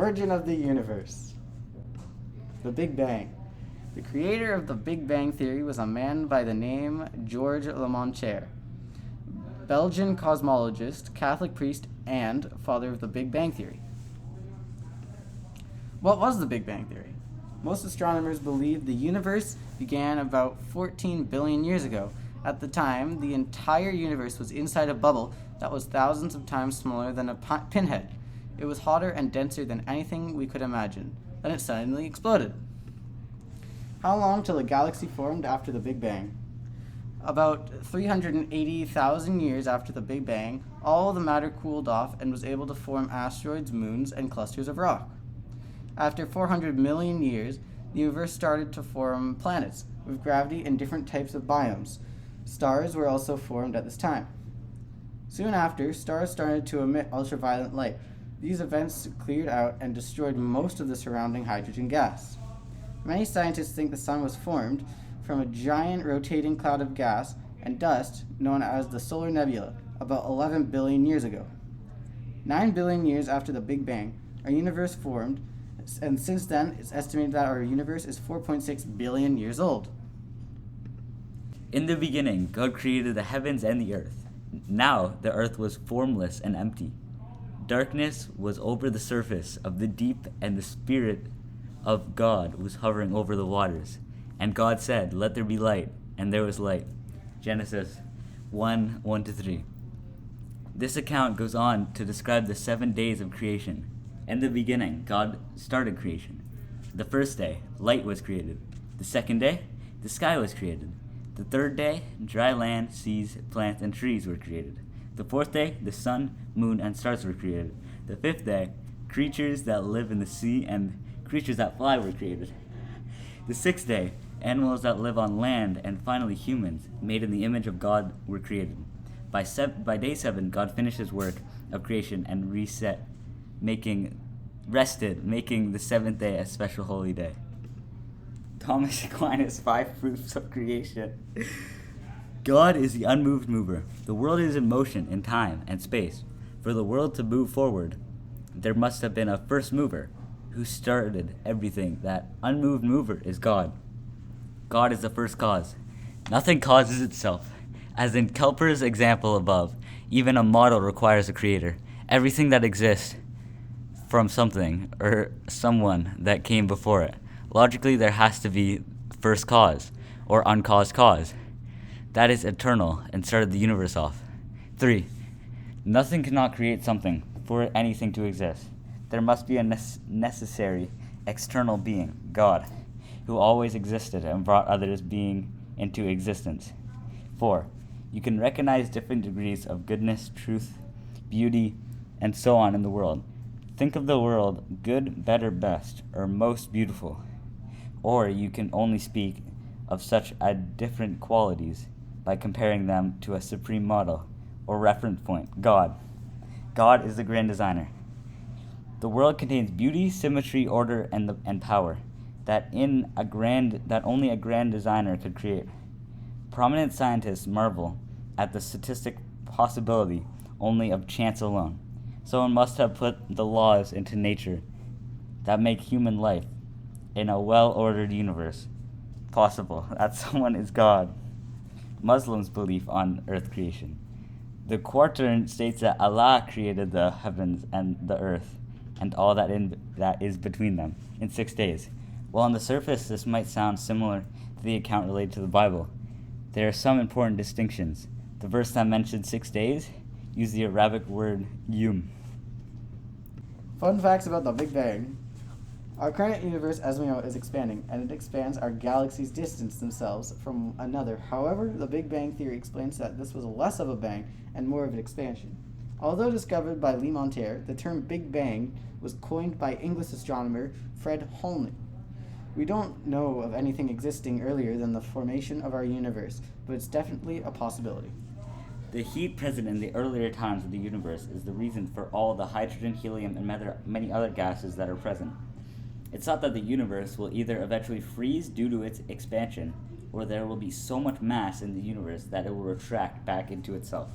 origin of the universe. The Big Bang. The creator of the Big Bang Theory was a man by the name George Lemaitre, Belgian cosmologist, Catholic priest, and father of the Big Bang Theory. What was the Big Bang Theory? Most astronomers believe the universe began about 14 billion years ago. At the time, the entire universe was inside a bubble that was thousands of times smaller than a pinhead. It was hotter and denser than anything we could imagine. Then it suddenly exploded. How long till a galaxy formed after the Big Bang? About 380,000 years after the Big Bang, all the matter cooled off and was able to form asteroids, moons, and clusters of rock. After 400 million years, the universe started to form planets with gravity and different types of biomes. Stars were also formed at this time. Soon after, stars started to emit ultraviolet light. These events cleared out and destroyed most of the surrounding hydrogen gas. Many scientists think the sun was formed from a giant rotating cloud of gas and dust known as the Solar Nebula about 11 billion years ago. 9 billion years after the Big Bang, our universe formed, and since then, it's estimated that our universe is 4.6 billion years old. In the beginning, God created the heavens and the earth. Now, the earth was formless and empty. Darkness was over the surface of the deep, and the Spirit of God was hovering over the waters. And God said, "Let there be light," and there was light. Genesis 1:1-3. This account goes on to describe the 7 days of creation. In the beginning, God started creation. The first day, light was created. The second day, the sky was created. The third day, dry land, seas, plants, and trees were created. The fourth day, the sun, moon, and stars were created. The fifth day, creatures that live in the sea and creatures that fly were created. The sixth day, animals that live on land, and finally humans, made in the image of God, were created. By day 7, God finished his work of creation and rested, making the seventh day a special holy day. Thomas Aquinas' 5 proofs of creation. God is the unmoved mover. The world is in motion in time and space. For the world to move forward, there must have been a first mover who started everything. That unmoved mover is God. God is the first cause. Nothing causes itself. As in Kepler's example above, even a model requires a creator. Everything that exists from something or someone that came before it. Logically, there has to be first cause or uncaused cause. That is eternal and started the universe off. 3. Nothing cannot create something for anything to exist. There must be a necessary external being, God, who always existed and brought others being into existence. 4. You can recognize different degrees of goodness, truth, beauty, and so on in the world. Think of the world good, better, best, or most beautiful. Or you can only speak of such different qualities by comparing them to a supreme model or reference point, God. God is the grand designer. The world contains beauty, symmetry, order, and power that only a grand designer could create. Prominent scientists marvel at the statistic possibility only of chance alone. Someone must have put the laws into nature that make human life in a well-ordered universe possible. That someone is God. Muslims' belief on earth creation. The Quran states that Allah created the heavens and the earth and all that is between them in 6 days. While on the surface this might sound similar to the account related to the Bible, there are some important distinctions. The verse that mentions 6 days used the Arabic word yum. Fun facts about the Big Bang. Our current universe, as we know, is expanding, and it expands our galaxies distance themselves from another. However, the Big Bang Theory explains that this was less of a bang and more of an expansion. Although discovered by Lemaitre, the term Big Bang was coined by English astronomer Fred Hoyle. We don't know of anything existing earlier than the formation of our universe, but it's definitely a possibility. The heat present in the earlier times of the universe is the reason for all the hydrogen, helium, and many other gases that are present. It's thought that the universe will either eventually freeze due to its expansion, or there will be so much mass in the universe that it will retract back into itself.